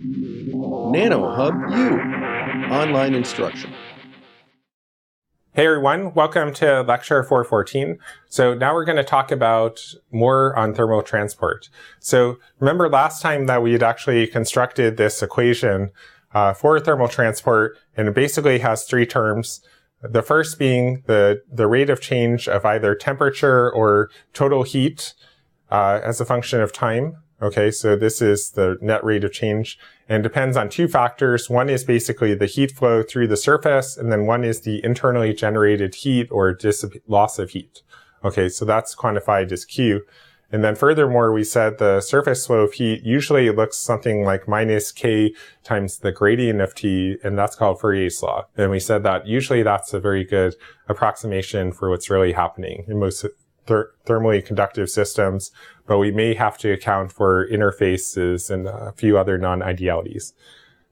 NanoHub U, online instruction. Hey everyone, welcome to lecture 414. So now we're going to talk about more on thermal transport. So remember last time that we had actually constructed this equation for thermal transport, and it basically has three terms. The first being the rate of change of either temperature or total heat as a function of time. Okay, so this is the net rate of change, and depends on two factors. One is basically the heat flow through the surface, and then one is the internally generated heat or loss of heat. Okay, so that's quantified as Q. And then furthermore, we said the surface flow of heat usually looks something like minus K times the gradient of T, and that's called Fourier's law. And we said that usually that's a very good approximation for what's really happening in most thermally conductive systems, but we may have to account for interfaces and a few other non-idealities.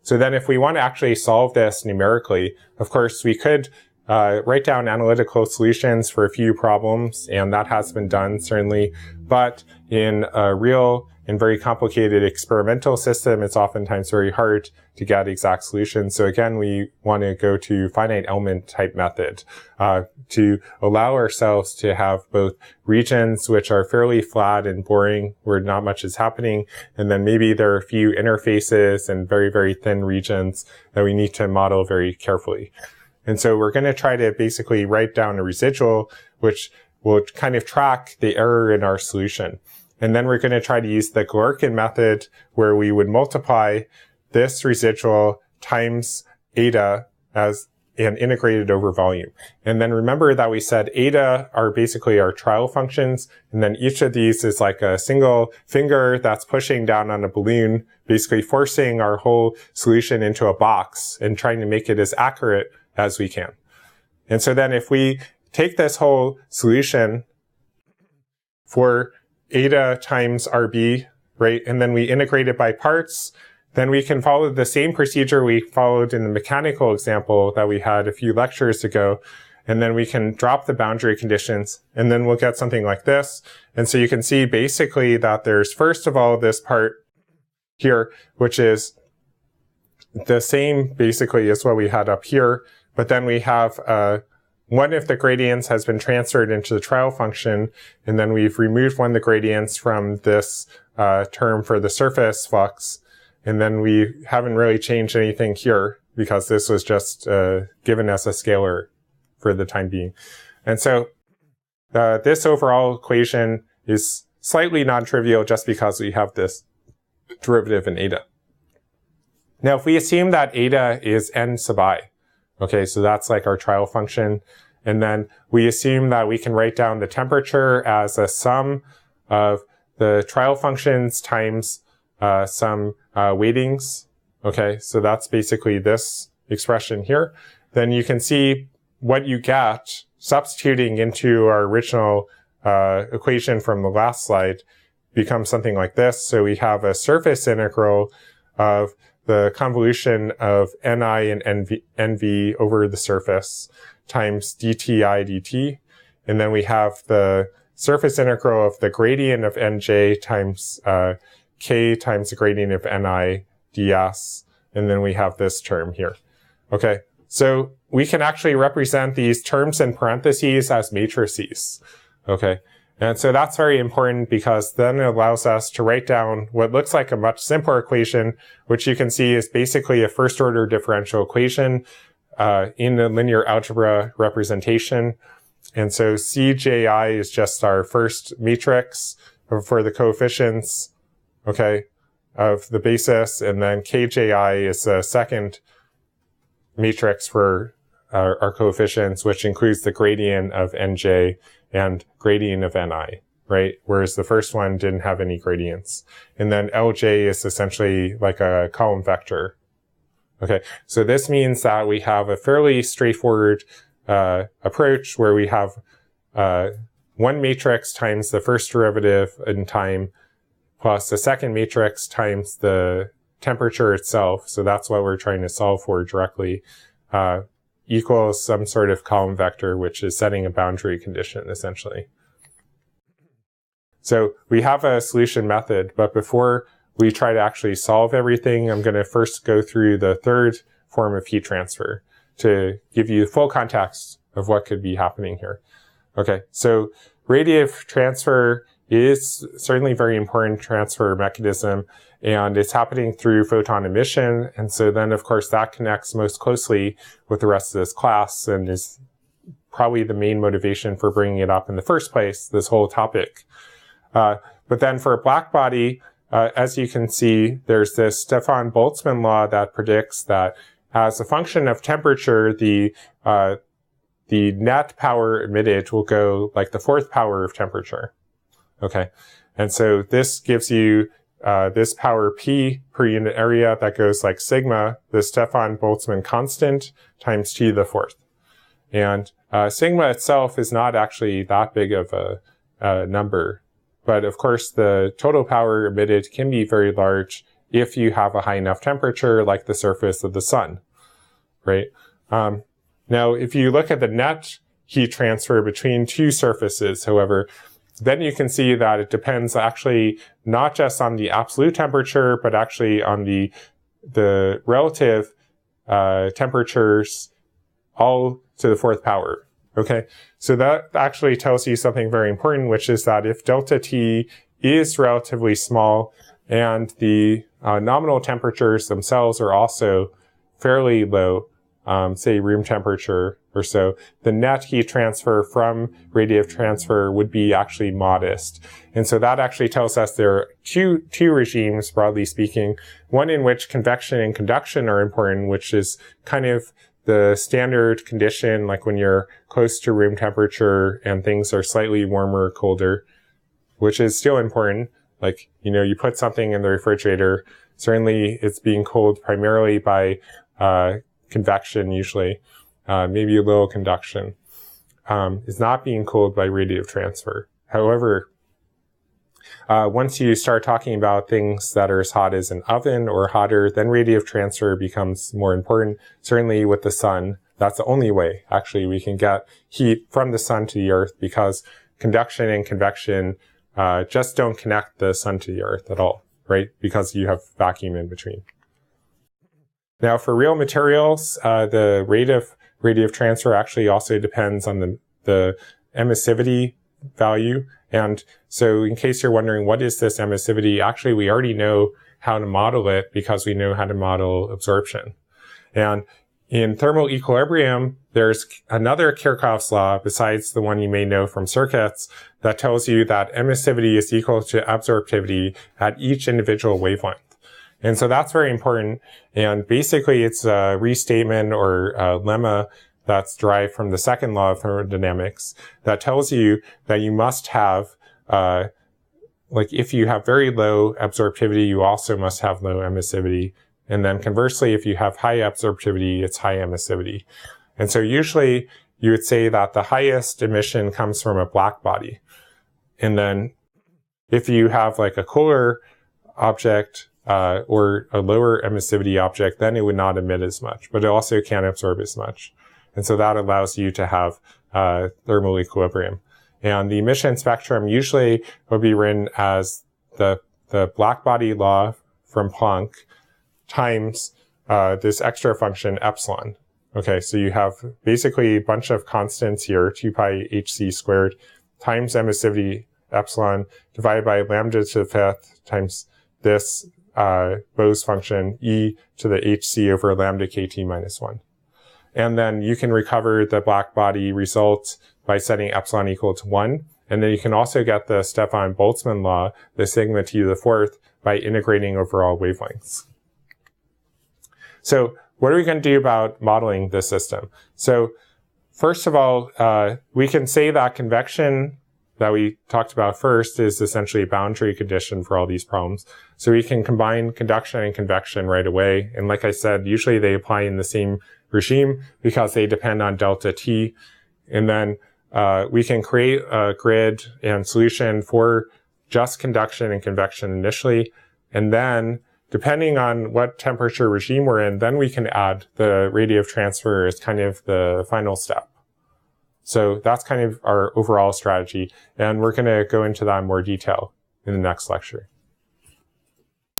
So then if we want to actually solve this numerically, of course, we could write down analytical solutions for a few problems, and that has been done, certainly. But in a real and very complicated experimental system, it's oftentimes very hard to get exact solutions. So again, we want to go to finite element type method to allow ourselves to have both regions which are fairly flat and boring, where not much is happening, and then maybe there are a few interfaces and very, very thin regions that we need to model very carefully. And so we're going to try to basically write down a residual which will kind of track the error in our solution. And then we're going to try to use the Galerkin method, where we would multiply this residual times eta and integrate it over volume. And then remember that we said eta are basically our trial functions, and then each of these is like a single finger that's pushing down on a balloon, basically forcing our whole solution into a box and trying to make it as accurate as we can. And so then if we take this whole solution for eta times RB, right, and then we integrate it by parts, then we can follow the same procedure we followed in the mechanical example that we had a few lectures ago, and then we can drop the boundary conditions, and then we'll get something like this. And so you can see basically that there's first of all this part here, which is the same basically as what we had up here, but then we have one of the gradients has been transferred into the trial function, and then we've removed one of the gradients from this term for the surface flux, and then we haven't really changed anything here because this was just given as a scalar for the time being. And so this overall equation is slightly non-trivial just because we have this derivative in eta. Now, if we assume that eta is n sub I, okay, so that's like our trial function. And then we assume that we can write down the temperature as a sum of the trial functions times some weightings. Okay, so that's basically this expression here. Then you can see what you get substituting into our original equation from the last slide becomes something like this. So we have a surface integral of the convolution of Ni and Nv over the surface times dTi dt. And then we have the surface integral of the gradient of Nj times k times the gradient of Ni ds. And then we have this term here. Okay, so we can actually represent these terms in parentheses as matrices. Okay. And so that's very important because then it allows us to write down what looks like a much simpler equation, which you can see is basically a first order differential equation in a linear algebra representation. And so Cji is just our first matrix for the coefficients, okay, of the basis, and then Kji is a second matrix for our coefficients, which includes the gradient of Nj and gradient of Ni, right? Whereas the first one didn't have any gradients. And then Lj is essentially like a column vector. Okay, so this means that we have a fairly straightforward approach where we have one matrix times the first derivative in time plus the second matrix times the temperature itself. So that's what we're trying to solve for directly. Equals some sort of column vector, which is setting a boundary condition, essentially. So we have a solution method, but before we try to actually solve everything, I'm going to first go through the third form of heat transfer to give you full context of what could be happening here. Okay, so radiative transfer is certainly a very important transfer mechanism, and it's happening through photon emission. And so then, of course, that connects most closely with the rest of this class and is probably the main motivation for bringing it up in the first place, this whole topic. But then for a black body, as you can see, there's this Stefan Boltzmann law that predicts that as a function of temperature, the net power emitted will go like the fourth power of temperature. Okay. And so this gives you this power P per unit area that goes like sigma, the Stefan Boltzmann constant, times T to the fourth. And sigma itself is not actually that big of a number. But of course, the total power emitted can be very large if you have a high enough temperature, like the surface of the sun, right? Now, if you look at the net heat transfer between two surfaces, however, then you can see that it depends actually not just on the absolute temperature, but actually on the relative temperatures all to the fourth power. Okay, so that actually tells you something very important, which is that if delta T is relatively small and the nominal temperatures themselves are also fairly low, say room temperature or so, the net heat transfer from radiative transfer would be actually modest. And so that actually tells us there are two regimes, broadly speaking, one in which convection and conduction are important, which is kind of the standard condition, like when you're close to room temperature and things are slightly warmer or colder, which is still important. Like, you put something in the refrigerator, certainly it's being cooled primarily by convection usually, maybe a little conduction. It's not being cooled by radiative transfer. However, once you start talking about things that are as hot as an oven or hotter, then radiative transfer becomes more important. Certainly with the sun, that's the only way, actually, we can get heat from the sun to the earth, because conduction and convection just don't connect the sun to the earth at all, right? Because you have vacuum in between. Now, for real materials, the rate of radiative transfer actually also depends on the emissivity value. And so in case you're wondering, what is this emissivity? Actually, we already know how to model it because we know how to model absorption. And in thermal equilibrium, there's another Kirchhoff's law besides the one you may know from circuits that tells you that emissivity is equal to absorptivity at each individual wavelength. And so that's very important. And basically, it's a restatement or a lemma that's derived from the second law of thermodynamics that tells you that you must have, if you have very low absorptivity, you also must have low emissivity. And then conversely, if you have high absorptivity, it's high emissivity. And so usually you would say that the highest emission comes from a black body. And then if you have like a cooler object, or a lower emissivity object, then it would not emit as much, but it also can't absorb as much. And so that allows you to have thermal equilibrium. And the emission spectrum usually will be written as the black body law from Planck times this extra function epsilon. Okay, so you have basically a bunch of constants here, 2 pi hc squared times emissivity epsilon divided by lambda to the fifth times this Bose function e to the hc over lambda kt minus 1. And then you can recover the black body result by setting epsilon equal to 1. And then you can also get the Stefan Boltzmann law, the sigma t to the fourth, by integrating over all wavelengths. So what are we going to do about modeling this system? So first of all, we can say that convection that we talked about first is essentially a boundary condition for all these problems. So we can combine conduction and convection right away. And like I said, usually they apply in the same regime because they depend on delta T. And then we can create a grid and solution for just conduction and convection initially. And then depending on what temperature regime we're in, then we can add the radiative transfer as kind of the final step. So that's kind of our overall strategy. And we're going to go into that in more detail in the next lecture.